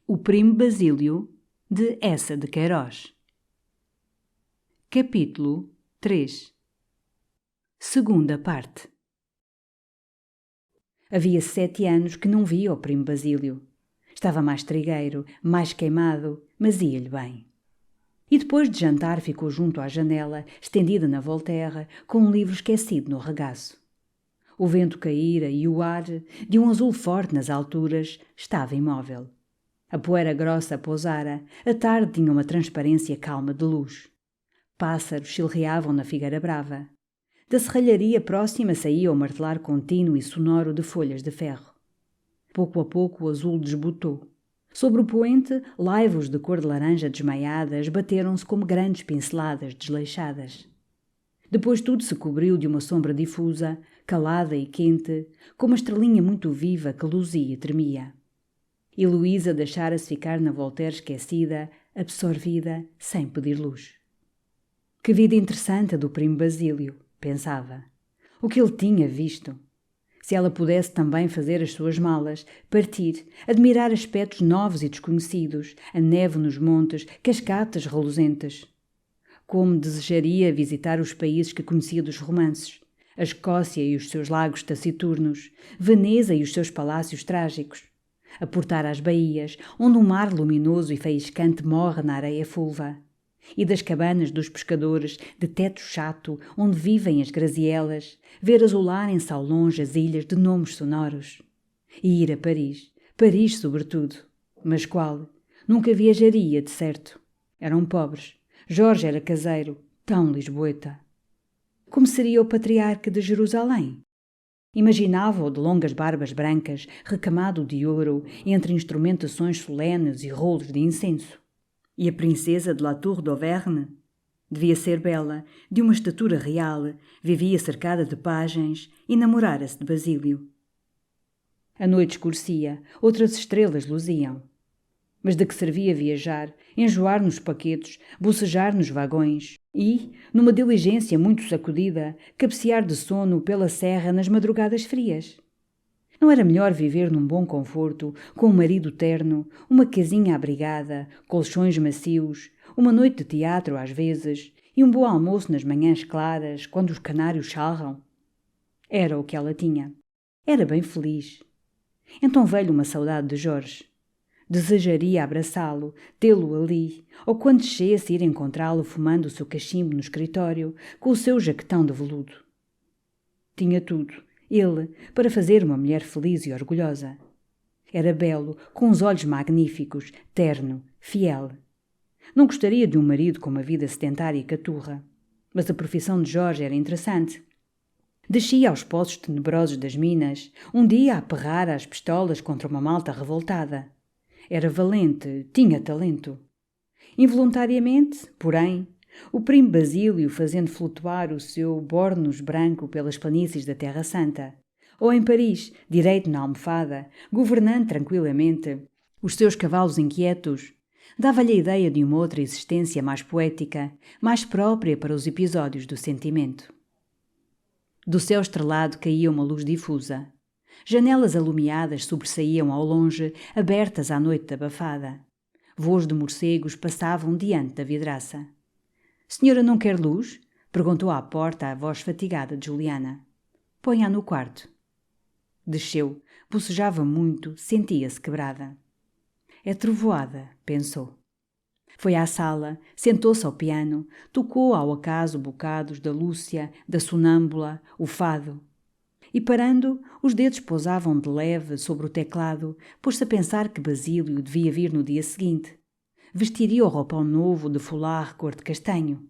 O Primo Basílio, de Eça de Queiroz. Capítulo 3. Segunda parte. Havia 7 anos que não via o Primo Basílio. Estava mais trigueiro, mais queimado, mas ia-lhe bem. E depois de jantar ficou junto à janela, estendida na Volterra, com um livro esquecido no regaço. O vento caíra e o ar, de um azul forte nas alturas, estava imóvel. A poeira grossa pousara, a tarde tinha uma transparência calma de luz. Pássaros chilreavam na figueira brava. Da serralharia próxima saía o martelar contínuo e sonoro de folhas de ferro. Pouco a pouco o azul desbotou. Sobre o poente, laivos de cor de laranja desmaiadas bateram-se como grandes pinceladas desleixadas. Depois tudo se cobriu de uma sombra difusa, calada e quente, com uma estrelinha muito viva que luzia e tremia. E Luísa deixara-se ficar na Voltaire esquecida, absorvida, sem pedir luz. Que vida interessante a do Primo Basílio, pensava. O que ele tinha visto. Se ela pudesse também fazer as suas malas, partir, admirar aspectos novos e desconhecidos, a neve nos montes, cascatas reluzentes. Como desejaria visitar os países que conhecia dos romances, a Escócia e os seus lagos taciturnos, Veneza e os seus palácios trágicos, aportar às baías, onde um mar luminoso e faiscante morre na areia fulva, e das cabanas dos pescadores, de teto chato, onde vivem as grazielas, ver azularem-se ao longe as ilhas de nomes sonoros. E ir a Paris, Paris sobretudo. Mas qual? Nunca viajaria, de certo. Eram pobres. Jorge era caseiro, tão lisboeta. Como seria o patriarca de Jerusalém? Imaginava-o de longas barbas brancas, recamado de ouro, entre instrumentações solenes e rolos de incenso. E a princesa de La Tour d'Auvergne? Devia ser bela, de uma estatura real, vivia cercada de pajens e namorara-se de Basílio. A noite escurecia, outras estrelas luziam. Mas de que servia viajar, enjoar nos paquetes, bocejar nos vagões e, numa diligência muito sacudida, cabecear de sono pela serra nas madrugadas frias? Não era melhor viver num bom conforto, com um marido terno, uma casinha abrigada, colchões macios, uma noite de teatro às vezes e um bom almoço nas manhãs claras, quando os canários charram? Era o que ela tinha. Era bem feliz. Então veio-lhe uma saudade de Jorge. Desejaria abraçá-lo, tê-lo ali, ou quando descesse ir encontrá-lo fumando o seu cachimbo no escritório, com o seu jaquetão de veludo. Tinha tudo, ele, para fazer uma mulher feliz e orgulhosa. Era belo, com os olhos magníficos, terno, fiel. Não gostaria de um marido com uma vida sedentária e caturra, mas a profissão de Jorge era interessante. Descia aos poços tenebrosos das minas, um dia a aperrar as pistolas contra uma malta revoltada. Era valente, tinha talento. Involuntariamente, porém, o Primo Basílio, fazendo flutuar o seu bornos branco pelas planícies da Terra Santa, ou em Paris, direito na almofada, governando tranquilamente os seus cavalos inquietos, dava-lhe a ideia de uma outra existência mais poética, mais própria para os episódios do sentimento. Do céu estrelado caía uma luz difusa. Janelas alumiadas sobressaíam ao longe, abertas à noite abafada. Voos de morcegos passavam diante da vidraça. «Senhora não quer luz?» perguntou à porta a voz fatigada de Juliana. «Ponha-a no quarto». Desceu, bocejava muito, sentia-se quebrada. «É trovoada», pensou. Foi à sala, sentou-se ao piano, tocou ao acaso bocados da Lúcia, da Sonâmbula, o fado. E parando, os dedos pousavam de leve sobre o teclado, pôs-se a pensar que Basílio devia vir no dia seguinte. Vestiria o roupão novo de foulard cor de castanho.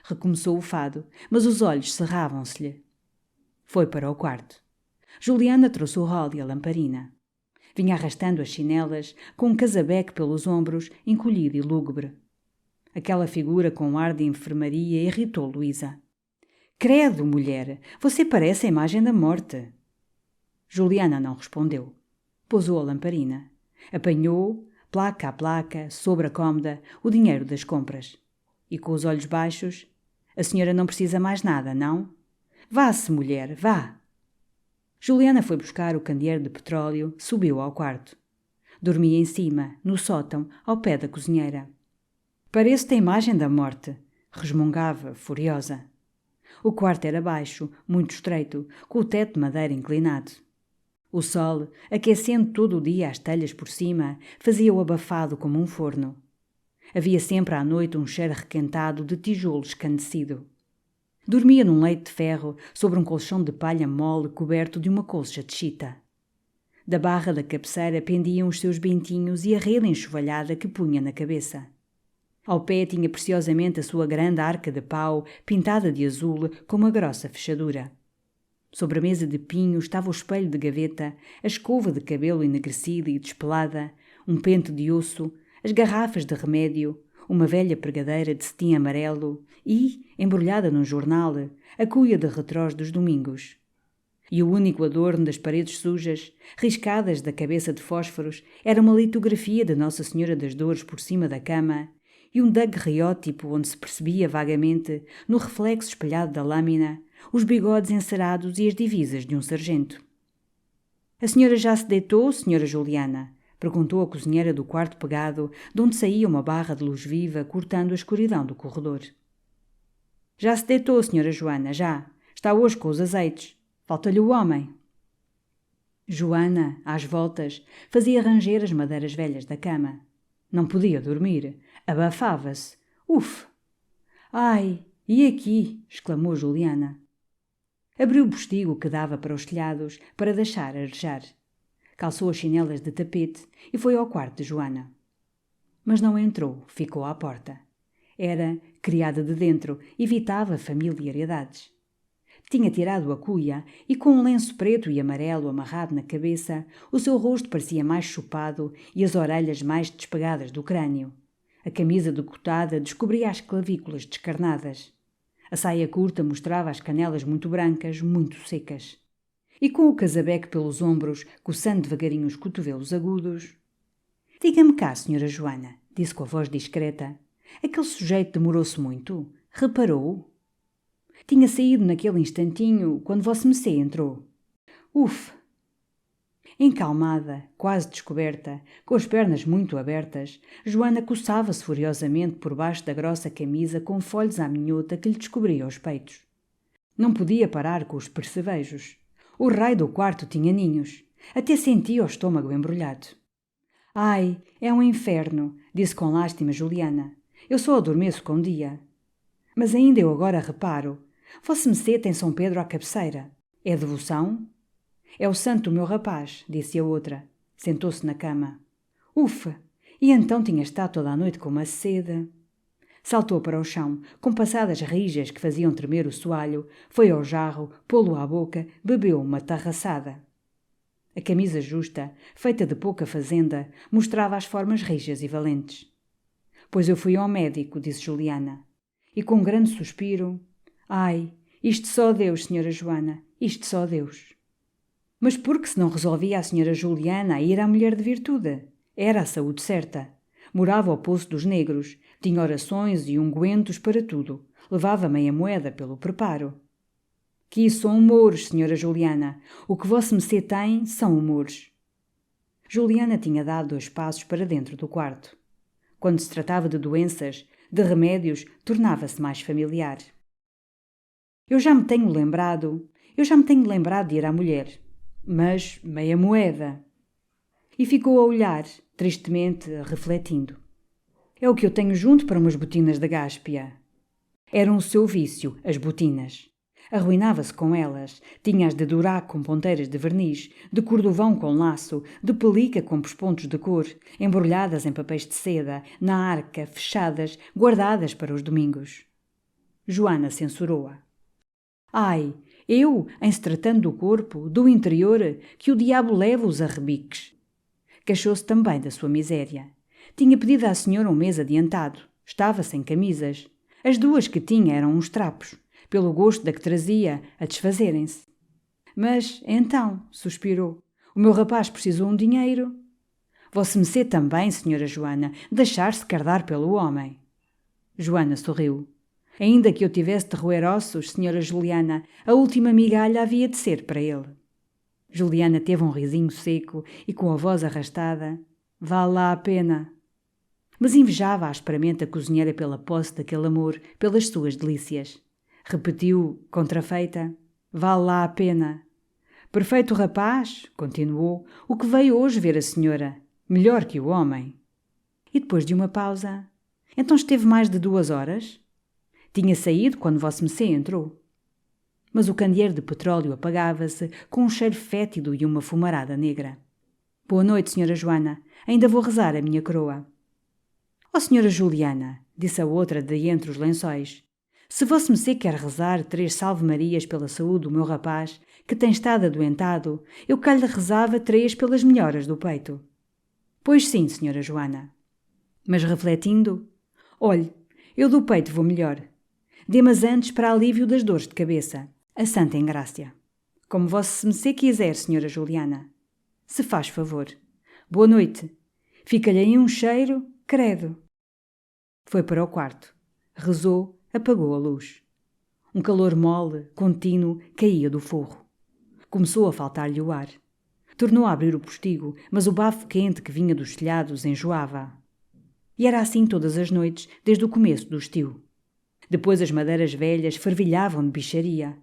Recomeçou o fado, mas os olhos cerravam-se-lhe. Foi para o quarto. Juliana trouxe o rol e a lamparina. Vinha arrastando as chinelas, com um casabeque pelos ombros, encolhido e lúgubre. Aquela figura com ar de enfermaria irritou Luísa. «Credo, mulher, você parece a imagem da morte». Juliana não respondeu. Pousou a lamparina. Apanhou, placa a placa, sobre a cômoda, o dinheiro das compras. E com os olhos baixos: «A senhora não precisa mais nada, não? Vá-se, mulher, vá». Juliana foi buscar o candeeiro de petróleo, subiu ao quarto. Dormia em cima, no sótão, ao pé da cozinheira. Pareço-te a imagem da morte, resmungava, furiosa. O quarto era baixo, muito estreito, com o teto de madeira inclinado. O sol, aquecendo todo o dia as telhas por cima, fazia-o abafado como um forno. Havia sempre à noite um cheiro requentado de tijolo escandecido. Dormia num leito de ferro, sobre um colchão de palha mole coberto de uma colcha de chita. Da barra da cabeceira pendiam os seus bentinhos e a rede enxovalhada que punha na cabeça. Ao pé tinha preciosamente a sua grande arca de pau, pintada de azul, com uma grossa fechadura. Sobre a mesa de pinho estava o espelho de gaveta, a escova de cabelo enegrecida e despelada, um pente de osso, as garrafas de remédio, uma velha pregadeira de cetim amarelo e, embrulhada num jornal, a cuia de retrós dos domingos. E o único adorno das paredes sujas, riscadas da cabeça de fósforos, era uma litografia de Nossa Senhora das Dores por cima da cama e um daguerreótipo onde se percebia vagamente, no reflexo espelhado da lâmina, os bigodes encerados e as divisas de um sargento. — A senhora já se deitou, senhora Juliana? Perguntou a cozinheira do quarto pegado, de onde saía uma barra de luz viva cortando a escuridão do corredor. — Já se deitou, senhora Joana, já. Está hoje com os azeites. Falta-lhe o homem. Joana, às voltas, fazia ranger as madeiras velhas da cama. Não podia dormir. Abafava-se. Uf! Ai, e aqui? Exclamou Juliana. Abriu o postigo que dava para os telhados para deixar arejar. Calçou as chinelas de tapete e foi ao quarto de Joana. Mas não entrou, ficou à porta. Era criada de dentro, evitava familiaridades. Tinha tirado a cuia e, com um lenço preto e amarelo amarrado na cabeça, o seu rosto parecia mais chupado e as orelhas mais despegadas do crânio. A camisa decotada descobria as clavículas descarnadas. A saia curta mostrava as canelas muito brancas, muito secas. E com o casabeque pelos ombros, coçando devagarinho os cotovelos agudos. — Diga-me cá, senhora Joana, disse com a voz discreta. Aquele sujeito demorou-se muito? Reparou? Tinha saído naquele instantinho, quando vossemecê entrou. Uf! Encalmada, quase descoberta, com as pernas muito abertas, Joana coçava-se furiosamente por baixo da grossa camisa com folhos à minhota que lhe descobria os peitos. Não podia parar com os percevejos. O raio do quarto tinha ninhos. Até sentia o estômago embrulhado. — Ai, é um inferno, disse com lástima Juliana. Eu só adormeço com dia. Mas ainda eu agora reparo. Vossemecê tem São Pedro à cabeceira. É devoção? É o santo do meu rapaz, disse a outra. Sentou-se na cama. Ufa! E então tinha estado toda a noite com uma sede. Saltou para o chão, com passadas rijas que faziam tremer o soalho, foi ao jarro, pô-lo à boca, bebeu uma tarraçada. A camisa justa, feita de pouca fazenda, mostrava as formas rijas e valentes. Pois eu fui ao médico, disse Juliana. E com um grande suspiro... Ai, isto só Deus, senhora Joana, isto só Deus. Mas por que se não resolvia a senhora Juliana a ir à mulher de virtude? Era a saúde certa. Morava ao Poço dos Negros, tinha orações e ungüentos para tudo, levava meia moeda pelo preparo. Que isso são humores, senhora Juliana. O que vossemecê tem são humores. Juliana tinha dado 2 passos para dentro do quarto. Quando se tratava de doenças, de remédios, tornava-se mais familiar. Eu já me tenho lembrado de ir à mulher. Mas meia moeda. E ficou a olhar, tristemente, refletindo. É o que eu tenho junto para umas botinas da Gáspia. Eram o seu vício, as botinas. Arruinava-se com elas. Tinha-as de durac com ponteiras de verniz, de cordovão com laço, de pelica com pespontos de cor, embrulhadas em papéis de seda, na arca, fechadas, guardadas para os domingos. Joana censurou-a. Ai, eu, em se tratando do corpo, do interior, que o diabo leva os arrebiques. Queixou-se também da sua miséria. Tinha pedido à senhora um mês adiantado. Estava sem camisas. As 2 que tinha eram uns trapos, pelo gosto da que trazia, a desfazerem-se. Mas, então, suspirou, o meu rapaz precisou um dinheiro. Vossemecê também, senhora Joana, deixar-se cardar pelo homem. Joana sorriu. Ainda que eu tivesse de roer ossos, senhora Juliana, a última migalha havia de ser para ele. Juliana teve um risinho seco e, com a voz arrastada, Vale lá a pena. Mas invejava asperamente a cozinheira pela posse daquele amor, pelas suas delícias. Repetiu, contrafeita, vale lá a pena. Perfeito rapaz, continuou, o que veio hoje ver a senhora. Melhor que o homem. E depois de uma pausa, então esteve mais de 2 horas? Tinha saído quando vosso mecê entrou. Mas o candeeiro de petróleo apagava-se com um cheiro fétido e uma fumarada negra. Boa noite, senhora Joana. Ainda vou rezar a minha coroa. Ó senhora Juliana, disse a outra de entre os lençóis, se vosso mecê quer rezar 3 salve-marias pela saúde do meu rapaz, que tem estado adoentado, eu cá lhe rezava 3 pelas melhoras do peito. Pois sim, senhora Joana. Mas refletindo, olhe, eu do peito vou melhor. Dê-mas antes para alívio das dores de cabeça. A santa engrácia. Como vosso mecê quiser, senhora Juliana. Se faz favor. Boa noite. Fica-lhe aí um cheiro, credo. Foi para o quarto. Rezou, apagou a luz. Um calor mole, contínuo, caía do forro. Começou a faltar-lhe o ar. Tornou a abrir o postigo, mas o bafo quente que vinha dos telhados enjoava. E era assim todas as noites, desde o começo do estio. Depois as madeiras velhas fervilhavam de bicharia.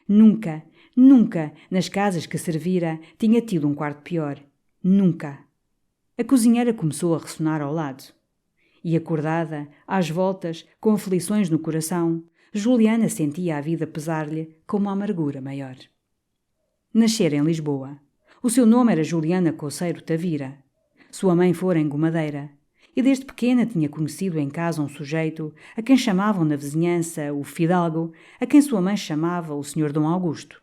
Nunca, nunca, nas casas que servira, tinha tido um quarto pior. Nunca. A cozinheira começou a ressonar ao lado. E acordada, às voltas, com aflições no coração, Juliana sentia a vida pesar-lhe com uma amargura maior. Nascera em Lisboa. O seu nome era Juliana Coceiro Tavira. Sua mãe fora engomadeira. E desde pequena tinha conhecido em casa um sujeito, a quem chamavam na vizinhança o Fidalgo, a quem sua mãe chamava o Sr. Dom Augusto.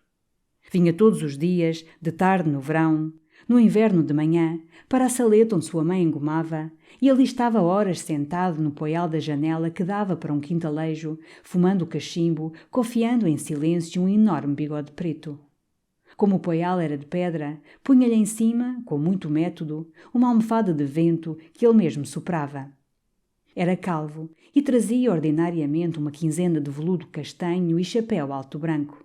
Vinha todos os dias, de tarde no verão, no inverno de manhã, para a saleta onde sua mãe engomava, e ali estava horas sentado no poial da janela que dava para um quintalejo, fumando cachimbo, cofiando em silêncio um enorme bigode preto. Como o poial era de pedra, punha-lhe em cima, com muito método, uma almofada de vento que ele mesmo soprava. Era calvo e trazia ordinariamente uma quinzena de veludo castanho e chapéu alto branco.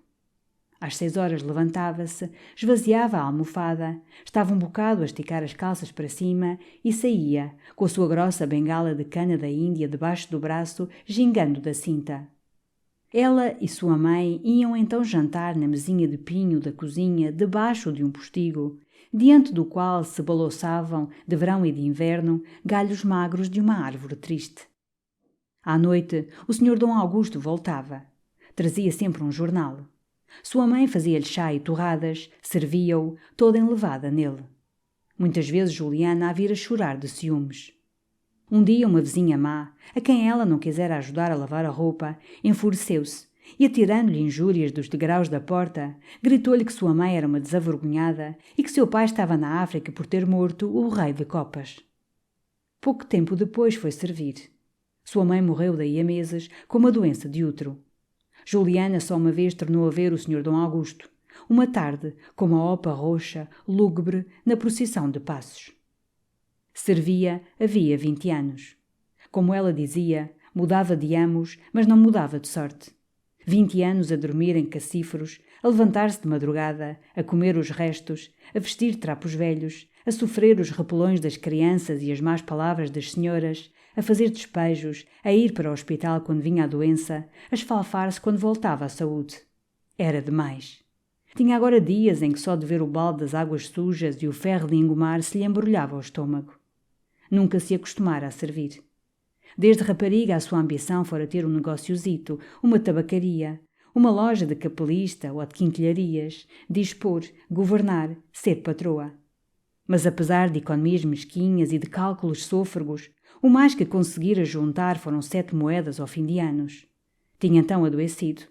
Às 6 horas levantava-se, esvaziava a almofada, estava um bocado a esticar as calças para cima e saía, com a sua grossa bengala de cana da Índia debaixo do braço, gingando da cinta. Ela e sua mãe iam então jantar na mesinha de pinho da cozinha, debaixo de um postigo, diante do qual se balouçavam, de verão e de inverno, galhos magros de uma árvore triste. À noite, o Sr. Dom Augusto voltava. Trazia sempre um jornal. Sua mãe fazia-lhe chá e torradas, servia-o, toda enlevada nele. Muitas vezes Juliana a vira chorar de ciúmes. Um dia uma vizinha má, a quem ela não quisera ajudar a lavar a roupa, enfureceu-se e, atirando-lhe injúrias dos degraus da porta, gritou-lhe que sua mãe era uma desavergonhada e que seu pai estava na África por ter morto o rei de copas. Pouco tempo depois foi servir. Sua mãe morreu daí a meses com uma doença de útero. Juliana só uma vez tornou a ver o Sr. Dom Augusto, uma tarde, com uma opa roxa, lúgubre, na procissão de Passos. Servia havia 20 anos. Como ela dizia, mudava de amos, mas não mudava de sorte. 20 anos a dormir em cacíferos, a levantar-se de madrugada, a comer os restos, a vestir trapos velhos, a sofrer os repelões das crianças e as más palavras das senhoras, a fazer despejos, a ir para o hospital quando vinha a doença, a esfalfar-se quando voltava à saúde. Era demais. Tinha agora dias em que só de ver o balde das águas sujas e o ferro de engomar se lhe embrulhava o estômago. Nunca se acostumara a servir. Desde rapariga a sua ambição fora ter um negociozito, uma tabacaria, uma loja de capelista ou de quinquilharias, dispor, governar, ser patroa. Mas apesar de economias mesquinhas e de cálculos sôfregos, o mais que conseguira juntar foram 7 moedas ao fim de anos. Tinha então adoecido.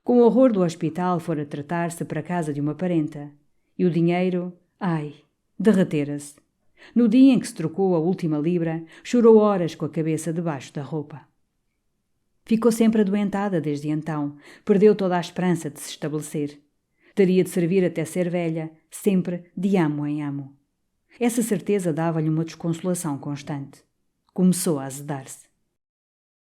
Com o horror do hospital fora tratar-se para a casa de uma parenta. E o dinheiro, ai, derretera-se. No dia em que se trocou a última libra, chorou horas com a cabeça debaixo da roupa. Ficou sempre adoentada desde então, perdeu toda a esperança de se estabelecer. Teria de servir até ser velha, sempre de amo em amo. Essa certeza dava-lhe uma desconsolação constante. Começou a azedar-se.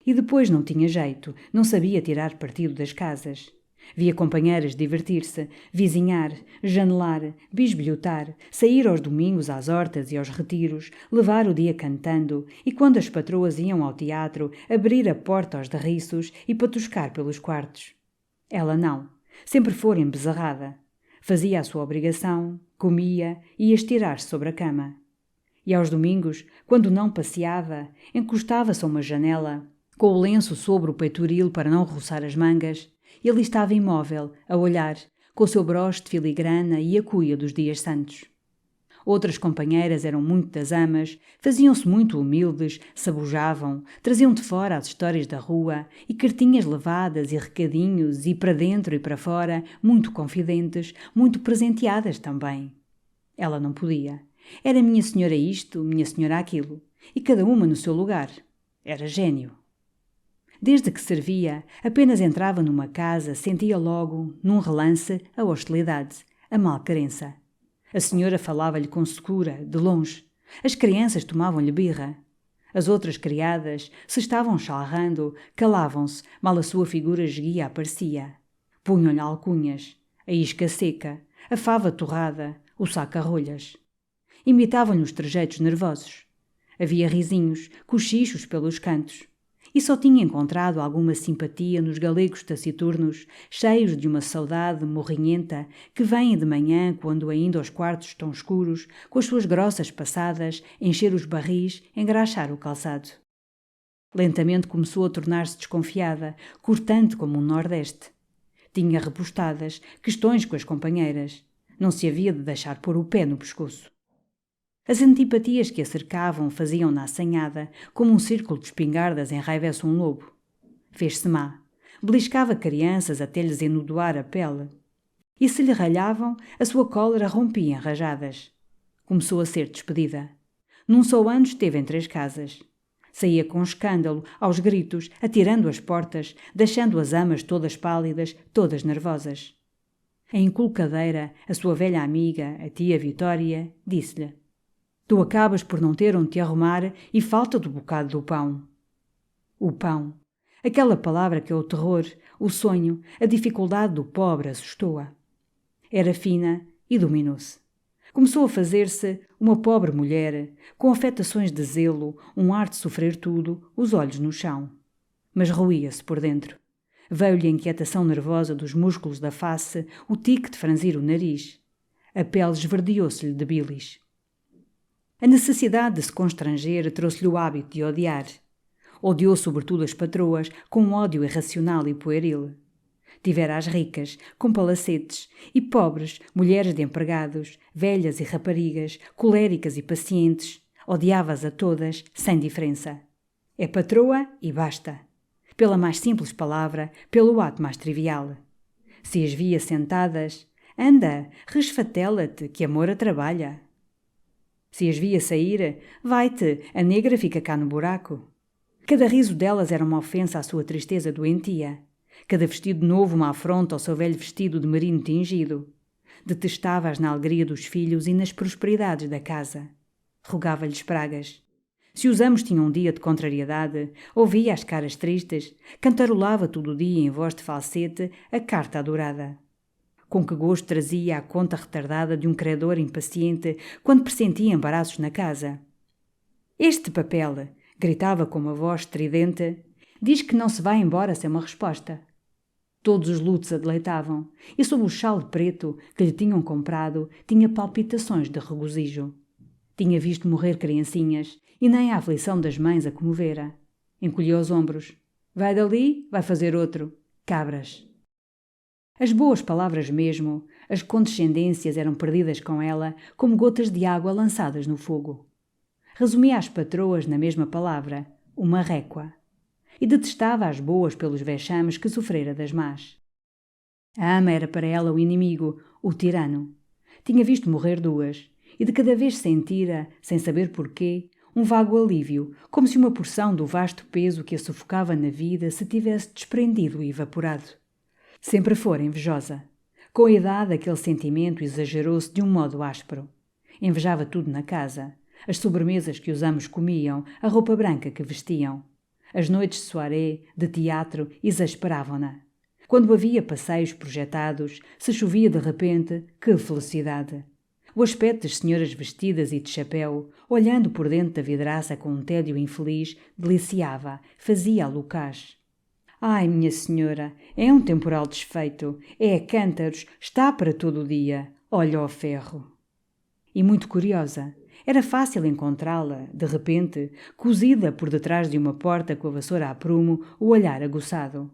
E depois não tinha jeito, não sabia tirar partido das casas. Via companheiras divertir-se, vizinhar, janelar, bisbilhotar, sair aos domingos às hortas e aos retiros, levar o dia cantando e, quando as patroas iam ao teatro, abrir a porta aos derriços e patuscar pelos quartos. Ela não. Sempre fora embezarrada. Fazia a sua obrigação, comia e ia estirar-se sobre a cama. E aos domingos, quando não passeava, encostava-se a uma janela, com o lenço sobre o peitoril para não roçar as mangas, e ali estava imóvel, a olhar, com o seu broche de filigrana e a cuia dos dias santos. Outras companheiras eram muito das amas, faziam-se muito humildes, sabujavam, traziam de fora as histórias da rua e cartinhas levadas e recadinhos e para dentro e para fora, muito confidentes, muito presenteadas também. Ela não podia. Era minha senhora isto, minha senhora aquilo, e cada uma no seu lugar. Era gênio. Desde que servia, apenas entrava numa casa, sentia logo, num relance, a hostilidade, a malquerença. A senhora falava-lhe com secura, de longe. As crianças tomavam-lhe birra. As outras criadas, se estavam charrando, calavam-se, mal a sua figura esguia aparecia. Punham-lhe alcunhas, a isca seca, a fava torrada, o saco a rolhas. Imitavam-lhe os trejeitos nervosos. Havia risinhos, cochichos pelos cantos. E só tinha encontrado alguma simpatia nos galegos taciturnos, cheios de uma saudade morrinhenta, que vêm de manhã, quando ainda os quartos estão escuros, com as suas grossas passadas, encher os barris, engraxar o calçado. Lentamente começou a tornar-se desconfiada, cortante como um nordeste. Tinha repostadas, questões com as companheiras. Não se havia de deixar pôr o pé no pescoço. As antipatias que a cercavam faziam-na assanhada, como um círculo de espingardas enraivece um lobo. Fez-se má. Beliscava crianças até lhes enudoar a pele. E se lhe ralhavam, a sua cólera rompia em rajadas. Começou a ser despedida. Num só ano esteve em 3 casas. Saía com escândalo, aos gritos, atirando as portas, deixando as amas todas pálidas, todas nervosas. A inculcadeira, a sua velha amiga, a tia Vitória, disse-lhe: Tu acabas por não ter onde te arrumar e falta-te o bocado do pão. O pão. Aquela palavra que é o terror, o sonho, a dificuldade do pobre assustou-a. Era fina e dominou-se. Começou a fazer-se uma pobre mulher, com afetações de zelo, um ar de sofrer tudo, os olhos no chão. Mas roía-se por dentro. Veio-lhe a inquietação nervosa dos músculos da face, o tique de franzir o nariz. A pele esverdeou-se-lhe de bilis. A necessidade de se constranger trouxe-lhe o hábito de odiar. Odiou sobretudo as patroas, com um ódio irracional e pueril. Tivera as ricas, com palacetes, e pobres, mulheres de empregados, velhas e raparigas, coléricas e pacientes. Odiava-as a todas, sem diferença. É patroa e basta. Pela mais simples palavra, pelo ato mais trivial. Se as via sentadas, anda, resfatela-te, que amor a trabalha. Se as via sair, vai-te, a negra fica cá no buraco. Cada riso delas era uma ofensa à sua tristeza doentia. Cada vestido novo uma afronta ao seu velho vestido de merino tingido. Detestava-as na alegria dos filhos e nas prosperidades da casa. Rogava-lhes pragas. Se os amos tinham um dia de contrariedade, ouvia as caras tristes, cantarolava todo o dia em voz de falsete a carta adorada. Com que gosto trazia a conta retardada de um credor impaciente quando pressentia embaraços na casa. Este papel, gritava com uma voz estridente, diz que não se vai embora sem uma resposta. Todos os lutos a deleitavam, e sob o chale preto que lhe tinham comprado, tinha palpitações de regozijo. Tinha visto morrer criancinhas, e nem a aflição das mães a comovera. Encolheu os ombros. Vai dali, vai fazer outro. Cabras. As boas palavras mesmo, as condescendências eram perdidas com ela como gotas de água lançadas no fogo. Resumia as patroas na mesma palavra, uma récua. E detestava as boas pelos vexames que sofrera das más. A ama era para ela o inimigo, o tirano. Tinha visto morrer 2, e de cada vez sentira, sem saber porquê, um vago alívio, como se uma porção do vasto peso que a sufocava na vida se tivesse desprendido e evaporado. Sempre fora invejosa. Com a idade, aquele sentimento exagerou-se de um modo áspero. Invejava tudo na casa. As sobremesas que os amos comiam, a roupa branca que vestiam. As noites de soirée, de teatro, exasperavam-na. Quando havia passeios projetados, se chovia de repente, que felicidade! O aspecto das senhoras vestidas e de chapéu, olhando por dentro da vidraça com um tédio infeliz, deliciava, fazia alucaz. Ai, minha senhora, é um temporal desfeito, é a cântaros, está para todo o dia, olha ao ferro. E muito curiosa, era fácil encontrá-la, de repente, cozida por detrás de uma porta com a vassoura a prumo, o olhar aguçado.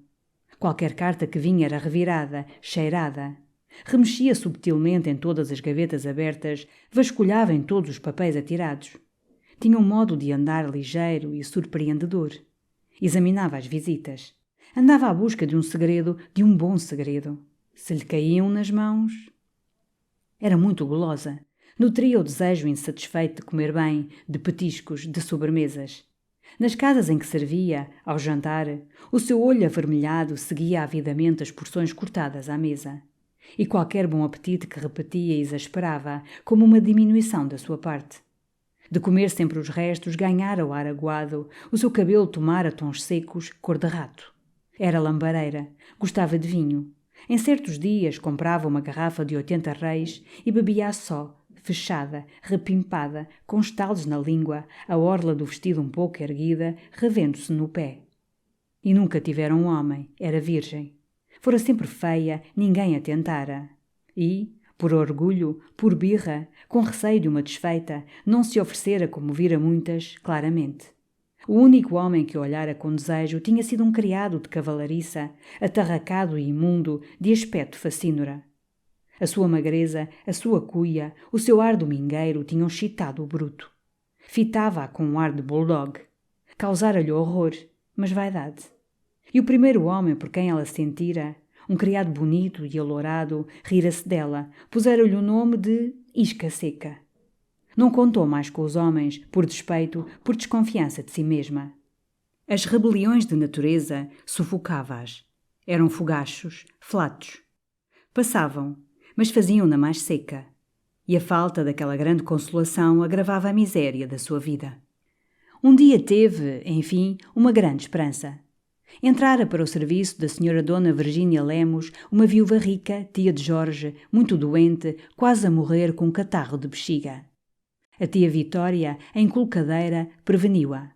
Qualquer carta que vinha era revirada, cheirada. Remexia subtilmente em todas as gavetas abertas, vasculhava em todos os papéis atirados. Tinha um modo de andar ligeiro e surpreendedor. Examinava as visitas. Andava à busca de um segredo, de um bom segredo. Se lhe caíam nas mãos... Era muito gulosa. Nutria o desejo insatisfeito de comer bem, de petiscos, de sobremesas. Nas casas em que servia, ao jantar, o seu olho avermelhado seguia avidamente as porções cortadas à mesa. E qualquer bom apetite que repetia exasperava, como uma diminuição da sua parte. De comer sempre os restos, ganhara o ar aguado, o seu cabelo tomara tons secos, cor de rato. Era lambareira, gostava de vinho. Em certos dias comprava uma garrafa de 80 reis e bebia-a só, fechada, repimpada, com estalos na língua, a orla do vestido um pouco erguida, revendo-se no pé. E nunca tivera um homem, era virgem. Fora sempre feia, ninguém a tentara. E, por orgulho, por birra, com receio de uma desfeita, não se oferecera como vira muitas, claramente. O único homem que olhara com desejo tinha sido um criado de cavalariça, atarracado e imundo, de aspecto facínora. A sua magreza, a sua cuia, o seu ar domingueiro tinham excitado o bruto. Fitava-a com um ar de bulldog. Causara-lhe horror, mas vaidade. E o primeiro homem por quem ela sentira, um criado bonito e alourado, rira-se dela, pusera-lhe o nome de Isca Seca. Não contou mais com os homens, por despeito, por desconfiança de si mesma. As rebeliões de natureza sufocava-as. Eram fogachos, flatos. Passavam, mas faziam-na mais seca. E a falta daquela grande consolação agravava a miséria da sua vida. Um dia teve, enfim, uma grande esperança. Entrara para o serviço da senhora Dona Virgínia Lemos, uma viúva rica, tia de Jorge, muito doente, quase a morrer com um catarro de bexiga. A tia Vitória, a inculcadeira, preveniu-a.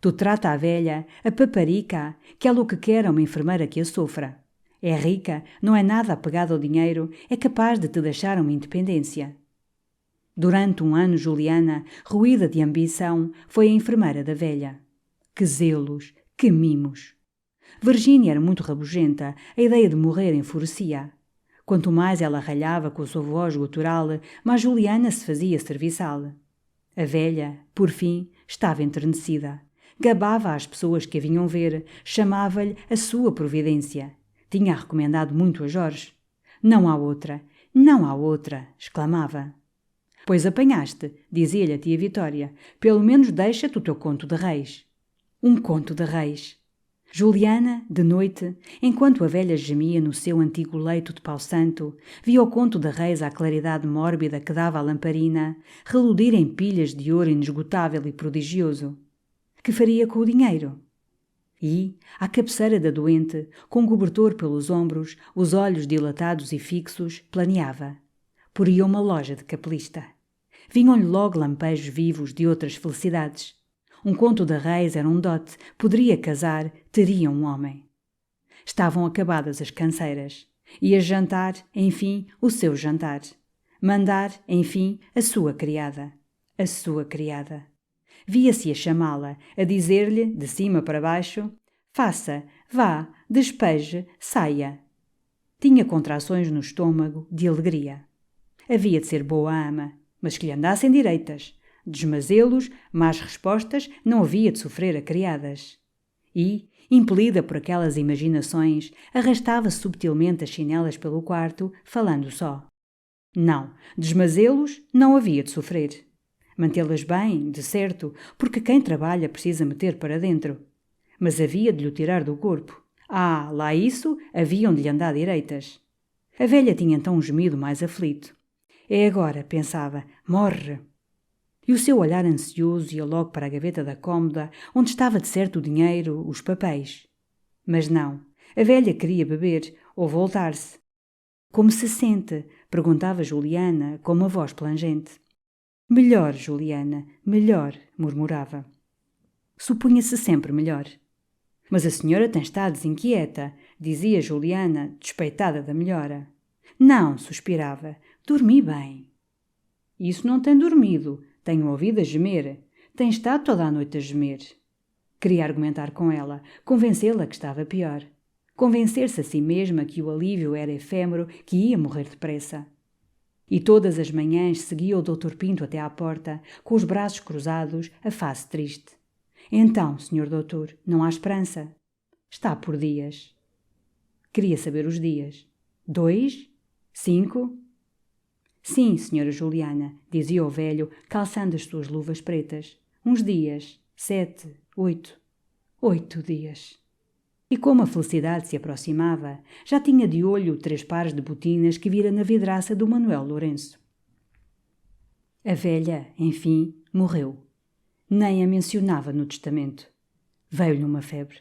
Tu trata a velha, a paparica, que ela o que quer é uma enfermeira que a sofra. É rica, não é nada apegada ao dinheiro, é capaz de te deixar uma independência. Durante um ano, Juliana, ruída de ambição, foi a enfermeira da velha. Que zelos, que mimos! Virgínia era muito rabugenta, a ideia de morrer enfurecia. Quanto mais ela ralhava com a sua voz gutural, mais Juliana se fazia serviçal. A velha, por fim, estava enternecida. Gabava às pessoas que a vinham ver, chamava-lhe a sua providência. Tinha recomendado muito a Jorge. Não há outra, não há outra, exclamava. Pois apanhaste, dizia-lhe a tia Vitória, pelo menos deixa-te o teu conto de reis. Um conto de reis. Juliana, de noite, enquanto a velha gemia no seu antigo leito de pau santo, via o conto de reis à claridade mórbida que dava a lamparina, reludir em pilhas de ouro inesgotável e prodigioso. Que faria com o dinheiro? E, à cabeceira da doente, com um cobertor pelos ombros, os olhos dilatados e fixos, planeava. Poria uma loja de capelista. Vinham-lhe logo lampejos vivos de outras felicidades. Um conto de reis era um dote, poderia casar, teria um homem. Estavam acabadas as canseiras. Ia jantar, enfim, o seu jantar. Mandar, enfim, a sua criada. A sua criada. Via-se a chamá-la, a dizer-lhe, de cima para baixo, faça, vá, despeje, saia. Tinha contrações no estômago, de alegria. Havia de ser boa ama, mas que lhe andassem direitas. Desmazelos, más respostas, não havia de sofrer a criadas. E, impelida por aquelas imaginações, arrastava subtilmente as chinelas pelo quarto, falando só. Não, desmazelos não havia de sofrer. Mantê-las bem, de certo, porque quem trabalha precisa meter para dentro. Mas havia de lhe tirar do corpo. Ah, lá isso, haviam de lhe andar direitas. A velha tinha então um gemido mais aflito. É agora, pensava, morre. E o seu olhar ansioso ia logo para a gaveta da cômoda, onde estava de certo o dinheiro, os papéis. Mas não, A velha queria beber ou voltar-se. Como se sente? Perguntava Juliana com uma voz plangente. Melhor, Juliana, melhor, murmurava. Supunha-se sempre melhor. Mas a senhora tem estado desinquieta, dizia Juliana, despeitada da melhora. Não, suspirava, dormi bem. Isso não tem dormido, tenho ouvido a gemer, tem estado toda a noite a gemer. Queria argumentar com ela, convencê-la que estava pior. Convencer-se a si mesma que o alívio era efêmero, que ia morrer depressa. E todas as manhãs seguia o Dr. Pinto até à porta, com os braços cruzados, a face triste. Então, senhor doutor, não há esperança? Está por dias. Queria saber os dias. 2? 5? Sim, senhora Juliana, dizia o velho, calçando as suas luvas pretas. Uns dias. 7, 8. 8 dias. E como a felicidade se aproximava, já tinha de olho 3 pares de botinas que vira na vidraça do Manuel Lourenço. A velha, enfim, morreu. Nem a mencionava no testamento. Veio-lhe uma febre.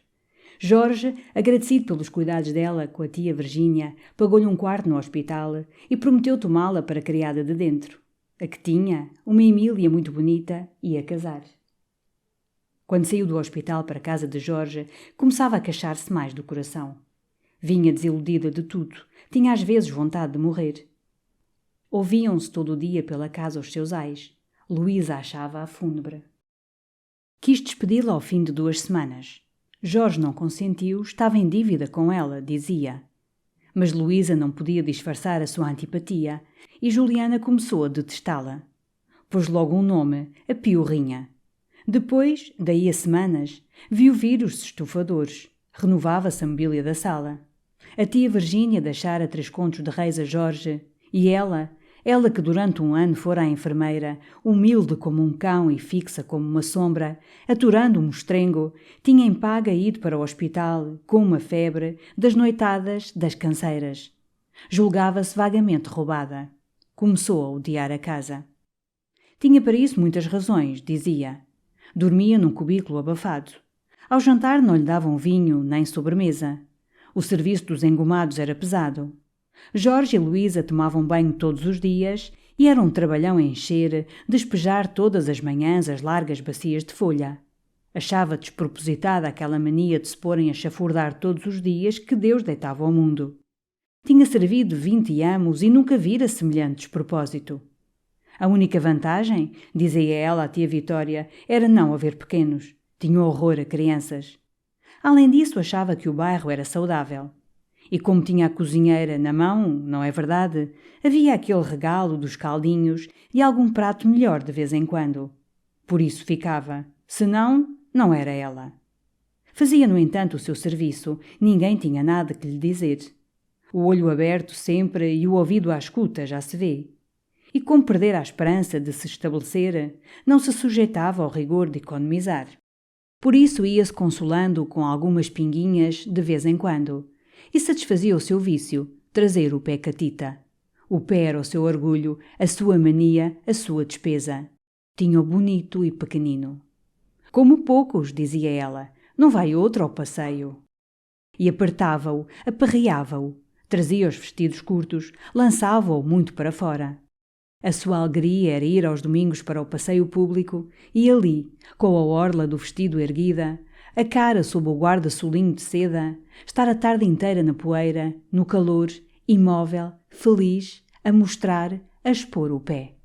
Jorge, agradecido pelos cuidados dela com a tia Virgínia, pagou-lhe um quarto no hospital e prometeu tomá-la para criada de dentro. A que tinha, uma Emília muito bonita, ia casar. Quando saiu do hospital para a casa de Jorge, começava a queixar-se mais do coração. Vinha desiludida de tudo, tinha às vezes vontade de morrer. Ouviam-se todo o dia pela casa os seus ais. Luísa achava-a fúnebre. Quis despedi-la ao fim de 2 semanas. Jorge não consentiu, estava em dívida com ela, dizia. Mas Luísa não podia disfarçar a sua antipatia e Juliana começou a detestá-la. Pôs logo um nome, a Piorrinha. Depois, daí a semanas, viu vir os estufadores. Renovava-se a mobília da sala. A tia Virgínia deixara 3 contos de reis a Jorge e ela que durante um ano fora a enfermeira, humilde como um cão e fixa como uma sombra, aturando um mostrengo, tinha em paga ido para o hospital, com uma febre, das noitadas, das canseiras. Julgava-se vagamente roubada. Começou a odiar a casa. Tinha para isso muitas razões, dizia. Dormia num cubículo abafado. Ao jantar não lhe davam vinho nem sobremesa. O serviço dos engomados era pesado. Jorge e Luísa tomavam banho todos os dias e era um trabalhão encher, despejar todas as manhãs as largas bacias de folha. Achava despropositada aquela mania de se porem a chafurdar todos os dias que Deus deitava ao mundo. Tinha servido 20 amos e nunca vira semelhante despropósito. A única vantagem, dizia ela à tia Vitória, era não haver pequenos. Tinha horror a crianças. Além disso, achava que o bairro era saudável. E como tinha a cozinheira na mão, não é verdade? Havia aquele regalo dos caldinhos e algum prato melhor de vez em quando. Por isso ficava. Senão, não era ela. Fazia, no entanto, o seu serviço. Ninguém tinha nada que lhe dizer. O olho aberto sempre e o ouvido à escuta, já se vê. E como perdera a esperança de se estabelecer, não se sujeitava ao rigor de economizar. Por isso ia-se consolando com algumas pinguinhas de vez em quando. E satisfazia o seu vício, trazer o pé catita. O pé era o seu orgulho, a sua mania, a sua despesa. Tinha-o bonito e pequenino. Como poucos, dizia ela, não vai outro ao passeio. E apertava-o, aperreava-o, trazia os vestidos curtos, lançava-o muito para fora. A sua alegria era ir aos domingos para o passeio público e ali, com a orla do vestido erguida, a cara sob o guarda-solinho de seda, estar a tarde inteira na poeira, no calor, imóvel, feliz, a mostrar, a expor o pé.